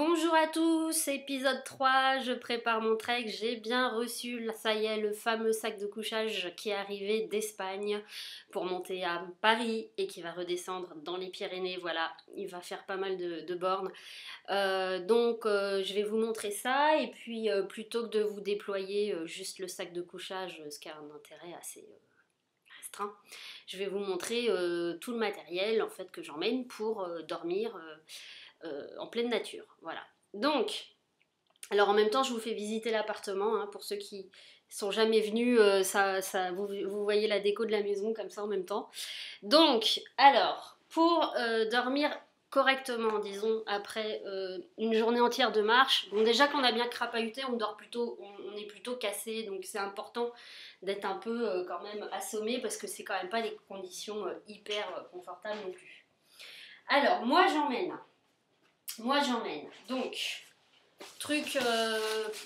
Bonjour à tous, épisode 3, je prépare mon trek, j'ai bien reçu, ça y est, le fameux sac de couchage qui est arrivé d'Espagne pour monter à Paris et qui va redescendre dans les Pyrénées, voilà, il va faire pas mal de bornes. Je vais vous montrer ça et puis plutôt que de vous déployer juste le sac de couchage, ce qui a un intérêt assez restreint, je vais vous montrer tout le matériel en fait que j'emmène pour dormir en pleine nature. Voilà. Donc, alors en même temps, je vous fais visiter l'appartement hein, pour ceux qui sont jamais venus. Vous voyez la déco de la maison comme ça en même temps. Donc, alors, pour dormir correctement, disons, après une journée entière de marche. Bon, déjà quand on a bien crapahuté, on est plutôt cassé, donc c'est important d'être un peu quand même assommé parce que c'est quand même pas des conditions hyper confortables non plus. Alors, moi j'emmène. Donc, truc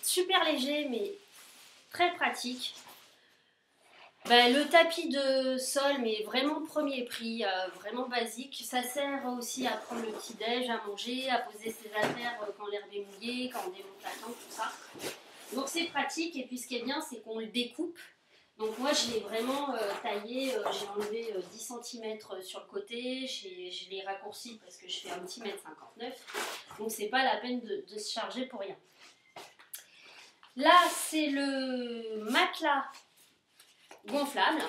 super léger mais très pratique. Le tapis de sol, mais vraiment premier prix, vraiment basique. Ça sert aussi à prendre le petit-déj, à manger, à poser ses affaires quand l'herbe est mouillée, quand on démonte la tente, tout ça. Donc c'est pratique et puis ce qui est bien, c'est qu'on le découpe. Donc moi je l'ai vraiment taillé, j'ai enlevé 10 cm sur le côté, je l'ai raccourci parce que je fais 1,59 m, donc c'est pas la peine de se charger pour rien. Là c'est le matelas gonflable.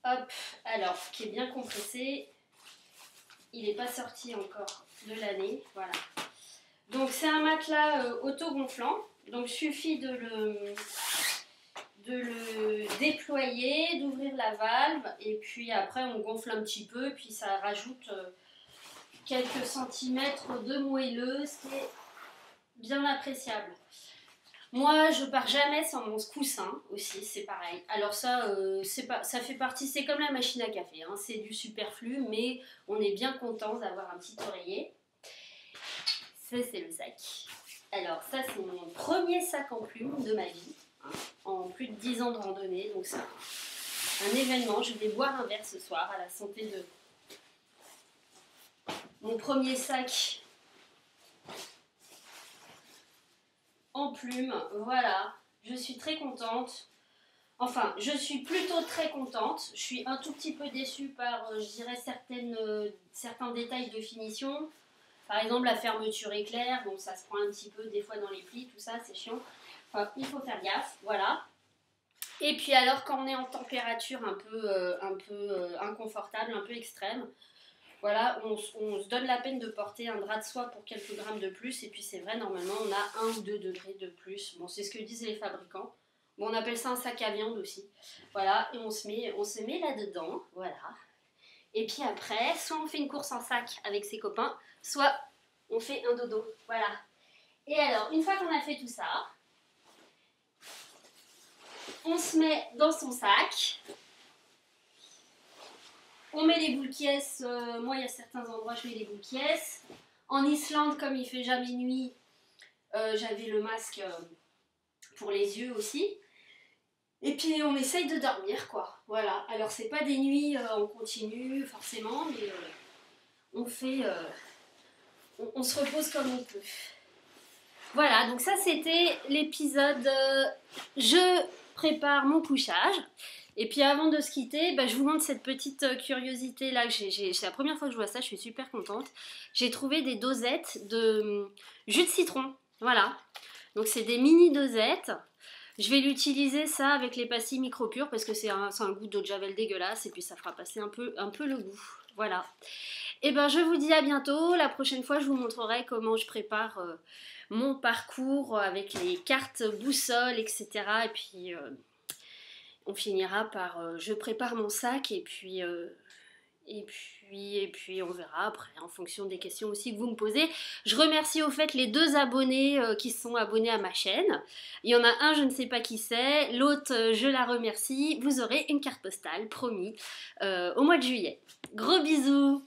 Hop, alors qui est bien compressé, il n'est pas sorti encore de l'année, voilà. Donc c'est un matelas auto-gonflant, donc il suffit de le déployer, d'ouvrir la valve et puis après on gonfle un petit peu puis ça rajoute quelques centimètres de moelleux, ce qui est bien appréciable. Moi je pars jamais sans mon coussin aussi, c'est pareil. Alors ça, ça fait partie, c'est comme la machine à café, hein, c'est du superflu mais on est bien content d'avoir un petit oreiller. Ça c'est le sac. Alors ça c'est mon premier sac en plume de ma vie. En plus de 10 ans de randonnée, donc c'est un événement. Je vais boire un verre ce soir à la santé de mon premier sac en plume. Voilà, je suis très contente. Enfin, je suis plutôt très contente. Je suis un tout petit peu déçue par, je dirais, certains détails de finition. Par exemple, la fermeture éclair, bon, ça se prend un petit peu des fois dans les plis, tout ça, c'est chiant. Enfin, il faut faire gaffe, voilà. Et puis alors quand on est en température un peu inconfortable, un peu extrême, voilà, on se donne la peine de porter un drap de soie pour quelques grammes de plus. Et puis c'est vrai, normalement on a 1 ou 2 degrés de plus. Bon, c'est ce que disent les fabricants. Bon, on appelle ça un sac à viande aussi. Voilà, et on se met là-dedans, voilà. Et puis après, soit on fait une course en sac avec ses copains, soit on fait un dodo, voilà. Et alors, une fois qu'on a fait tout ça, on se met dans son sac, on met les boules qui moi il y a certains endroits je mets les boules qui. En Islande, comme il fait jamais nuit, j'avais le masque pour les yeux aussi. Et puis on essaye de dormir quoi, voilà. Alors c'est pas des nuits en continu forcément, mais on se repose comme on peut. Voilà, donc ça c'était l'épisode je prépare mon couchage. Et puis avant de se quitter, je vous montre cette petite curiosité là. C'est la première fois que je vois ça, je suis super contente. J'ai trouvé des dosettes de jus de citron. Voilà. Donc c'est des mini dosettes. Je vais l'utiliser ça avec les pastilles micro-pures parce que c'est un goût d'eau de javel dégueulasse et puis ça fera passer un peu le goût. Voilà. Et je vous dis à bientôt. La prochaine fois, je vous montrerai comment je prépare mon parcours avec les cartes boussoles, etc. Et puis on finira par je prépare mon sac et puis on verra après en fonction des questions aussi que vous me posez. Je remercie au fait les 2 abonnés qui sont abonnés à ma chaîne. Il y en a un, je ne sais pas qui c'est, l'autre je la remercie. Vous aurez une carte postale, promis, au mois de juillet. Gros bisous!